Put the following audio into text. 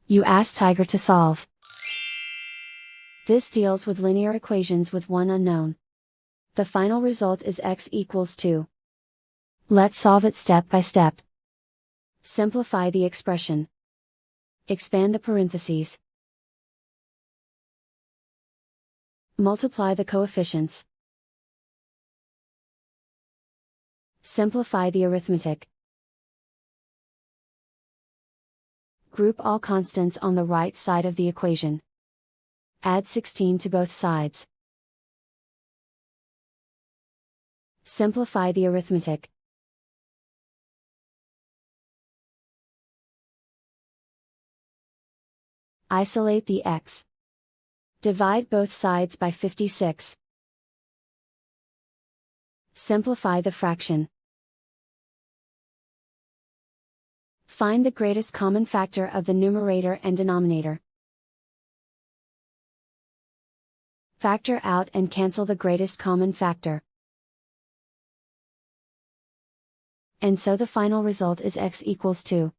You ask Tiger to solve. This deals with linear equations with one unknown. The final result is x equals 2. Let's solve it step by step. Simplify the expression. Expand the parentheses. Multiply the coefficients. Simplify the arithmetic. Group all constants on the right side of the equation. Add 16 to both sides. Simplify the arithmetic. Isolate the x. Divide both sides by 56. Simplify the fraction. Find the greatest common factor of the numerator and denominator. Factor out and cancel the greatest common factor. And so the final result is x equals 2.